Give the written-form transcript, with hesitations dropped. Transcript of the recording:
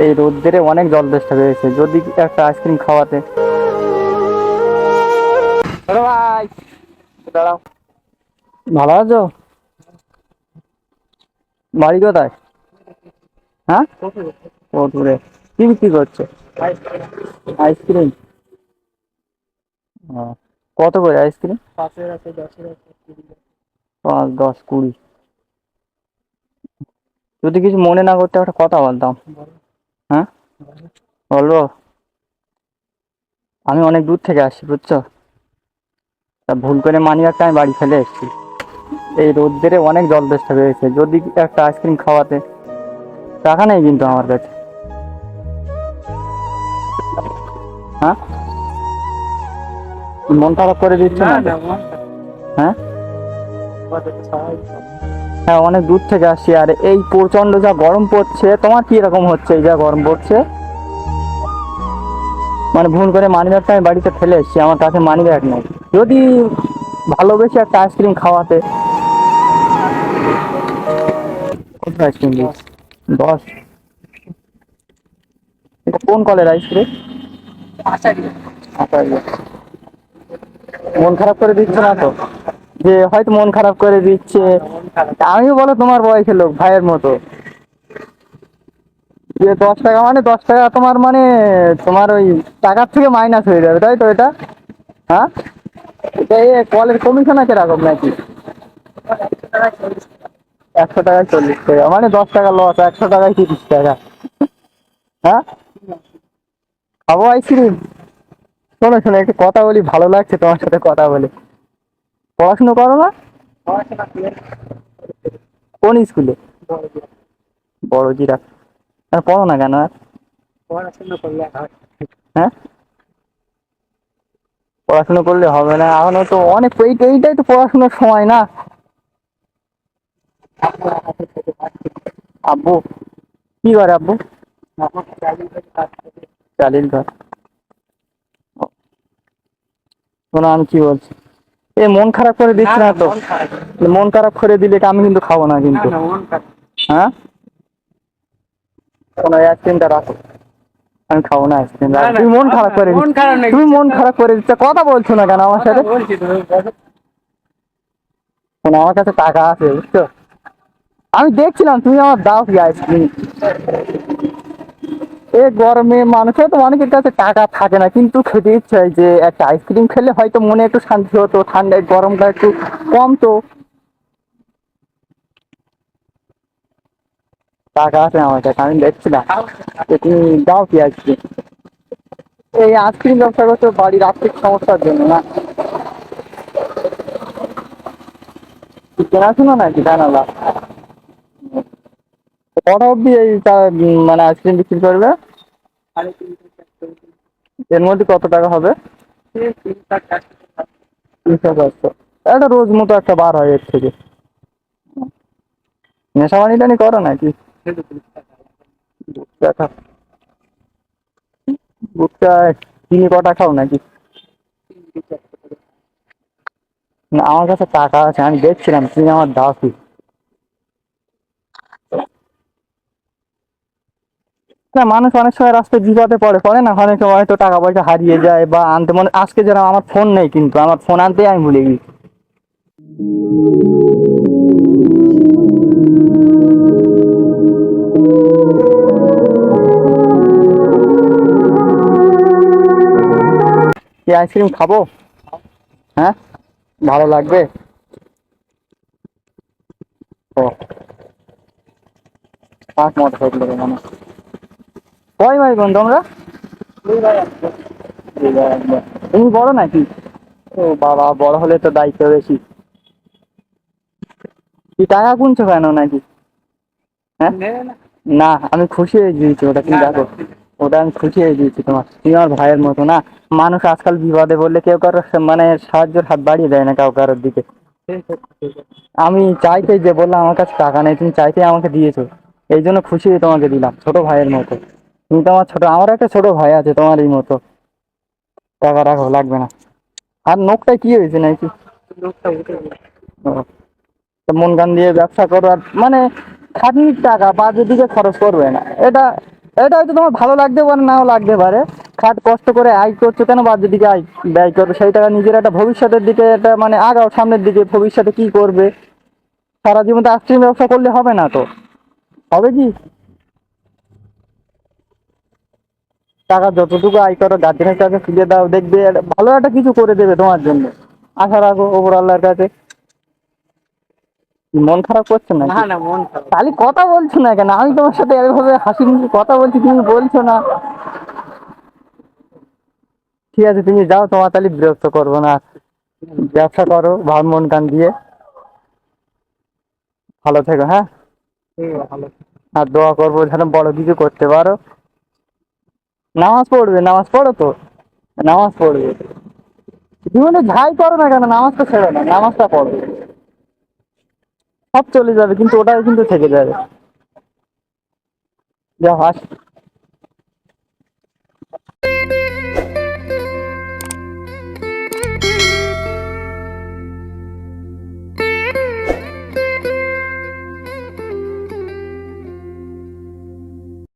এই রোদ্দুরে অনেক জল তেষ্টা পেয়েছে, যদি একটা আইসক্রিম খাওয়াতে। ছোট ভাই, দাঁড়াও। ভালো আছো? বাড়ি কোথায়? হ্যাঁ, ও দূরে। কি বিক্রি করছো? আইসক্রিম। ও, কত করে আইসক্রিম? 5, 10, 20। যদি কিছু মনে না করতে একটা কথা বলতাম। হ্যাঁ, বলবো? আমি অনেক দূর থেকে আসছি, বুঝছো? তা ভুল করে মানিব্যাগটা আমি বাড়ি ফেলে এসেছি। এই রোদ্দুরে অনেক জল তেষ্টা পেয়েছে, যদি একটা আইসক্রিম খাওয়াতে। টাকা নেই কিন্তু আমার কাছে। হ্যাঁ, মন খারাপ করে দিচ্ছে না তো? হ্যাঁ, হ্যাঁ, অনেক দূর থেকে আসছি, আর এই প্রচন্ড যা গরম পড়ছে, তোমার কি রকম হচ্ছে? এই যা গরম পড়ছে, মানে ভুল করে মানিব্যাগটা আমি বাড়িতে ফেলে এসেছি, আমার কাছে মানিব্যাগ নেই। যদি ভালোবেসে একটা আইসক্রিম খাওয়াতে। কত আইসক্রিম দিস? 10? এটা কোন কলের আইসক্রিম? আচ্ছা, মন খারাপ করে দিচ্ছে না তো? যে হয়তো মন খারাপ করে দিচ্ছে। আমিও বলো তোমার বয়সের লোক, ভাইয়ের মতো। যে 10 টাকা মানে 10 টাকা, তোমার মানে তোমার ওই টাকার থেকে মাইনাস হয়ে যাবে, তাই তো এটা? হ্যাঁ, এটা এ কলের কমিশন আছে এরকম নাকি? 100 টাকায় 40 টাকা, মানে 10 টাকা লস, 100 টাকায় 30 টাকা। হ্যাঁ, খাবো আইসক্রিম। শোনো শোনো, একটু কথা বলি, ভালো লাগছে তোমার সাথে কথা বলে। পড়াশুনো করো না? কোন স্কুলে? বড় জিরা। আর পড়ো না কেন আর? হ্যাঁ, পড়াশুনো করলে হবে না, এখনো তো অনেক, এইটাই তো পড়াশোনার সময় না? আব্বু কি করে? আব্বু চালিল ঘর। শোনো, আমি কি বলছি, এ মন খারাপ করে দিচ্ছে না তো? মন খারাপ করে দিলে আমি কিন্তু খাবো না কিন্তু। হ্যাঁ, শোনো, এই আইসক্রিমটা রাখো। আমি খাবো না আইসক্রিম, তুমি মন খারাপ করে দিচ্ছ। তুমি মন খারাপ করে দিচ্ছ, কথা বলছো না কেন আমার সাথে? শোনো, আমার কাছে টাকা আছে, বুঝছো? আমি দেখছিলাম তুমি আমার দাও কি আইসক্রিম। এই গরমে মানুষের তো অনেকের কাছে টাকা থাকে না, কিন্তু খেতে ইচ্ছে হয়, যে একটা আইসক্রিম খেলে হয়তো মনে একটু শান্তি হতো, ঠান্ডায় গরমটা একটু কমতো। টাকা আছে আমার কাছে, আমি দেখছিলাম। যে তুমি দাও কি আইসক্রিম। এই আইসক্রিম ব্যবসা করছো বাড়ির আর্থিক সমস্যার জন্য না? চেনাশোনা নাকি জানালা? কটা অব্দি এই মানে আইসক্রিম বিক্রি করবে? এর মধ্যে কত টাকা হবে? 300, 400। একটা রোজ মতো একটা বার হয় এর থেকে। নেশা পানি টানি করো নাকি? গুটকা খাও? গুটকা চিনি কটা খাও নাকি? না, আমার কাছে টাকা আছে, আমি দেখছিলাম, তুমি আমার দাও কি। না, মানুষ অনেক সময় রাস্তায় বিপদে পড়ে না, অনেক সময় হয়তো টাকা পয়সা হারিয়ে যায় বা আনতে, মনে আজকে যেন আমার ফোন নেই, কিন্তু আমার ফোন আনতেই আমি ভুলে গেছি। কি আইসক্রিম খাবো? হ্যাঁ, ভালো লাগবে? ও, পাঁচ মত হয়ে যাবে মানে। কয় ভাই বোন তোমরা? দুই ভাই এক বোন। তুমি বড় নাকি? ও বাবা, বড় হলে তো দায়িত্ব বেশি। কি টাকা গুনছো কেন নাকি? হ্যাঁ, না, আমি খুশি হয়ে দিয়েছি ওটা, তুমি দেখো। ওটা আমি খুশি হয়ে দিয়েছি, তুমি আমার ভাইয়ের মতো না? মানুষ আজকাল বিপদে বললে কেউ কারো মানে সাহায্যের হাত বাড়িয়ে দেয় না কাউ কারোর দিকে। আমি চাইতে যে বললাম আমার কাছে টাকা নেই, তুমি চাইতে আমাকে দিয়েছো, এই জন্য খুশি হয়ে তোমাকে দিলাম, ছোট ভাইয়ের মতো। তুমি তো আমার ছোট, আমার একটা ছোট ভাই আছে তোমারই মতো। টাকা রাখো, লাগবে না। আর নখটা কি হয়েছে নাকি? ও, তো মন গান দিয়ে ব্যবসা করো, আর মানে খাটনির টাকা বাজে দিকে খরচ করবে না, এটা এটা হয়তো তোমার ভালো লাগতে পারে, নাও লাগতে পারে। খাট কষ্ট করে আয় করছো কেন, বাড়ির দিকে আয় ব্যয় করবে, সেই টাকা নিজের একটা ভবিষ্যতের দিকে, একটা মানে আগাও সামনের দিকে, ভবিষ্যতে কি করবে। সারা জীবন তো আইসক্রিম ব্যবসা করলে হবে না তো, হবে কি? টাকা যতটুকু আয় করো গার্জেনের কাছে ফিরে দাও, দেখবে ভালো একটা কিছু করে দেবে তোমার জন্য। আশা রাখো ওপর আল্লাহর কাছে। মন খারাপ করছো না? না না, মন খারাপ। খালি কথা বলছো না কেন? আমি তোমার সাথে এভাবে হাসি মুখে কথা বলছি, তুমি বলছো না। ঠিক আছে তুমি যাও, তোমার তাহলে বিরক্ত করবো না। ব্যবসা করো ভালো মন কান দিয়ে। ভালো থেকো, হ্যাঁ। ভালো। আর দোয়া করবো যেন বড় কিছু করতে পারো। নামাজ পড়বে, নামাজ পড়ো তো। নামাজ পড়বে, জীবনে যাই করো না কেন নামাজটা ছেড়ো না, নামাজটা পড়ো। সব চলে যাবে কিন্তু ওটাও কিন্তু থেকে যাবে। যা হাস।